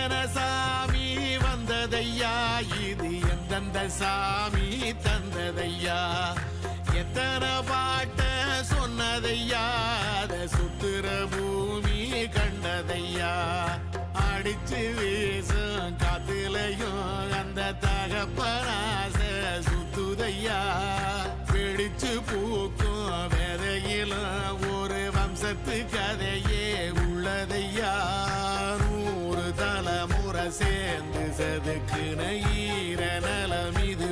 எத்தனை சாமி வந்ததையா, இது எந்தெந்த சாமி தந்ததையா, எத்தனை பாட்ட சொன்னதையா, அத சுத்துற பூமி கண்டதையா, அடிச்சு வீசும் காத்துலையும் அந்த தகப்பனாச சுத்துதையா, பிடிச்சு பூக்கும் வேதையிலும் ஒரு வம்சத்து கதையே உள்ளதையா, 100 தலைமுறை சேர்ந்து செதுக்குன ஈர நலம் இது.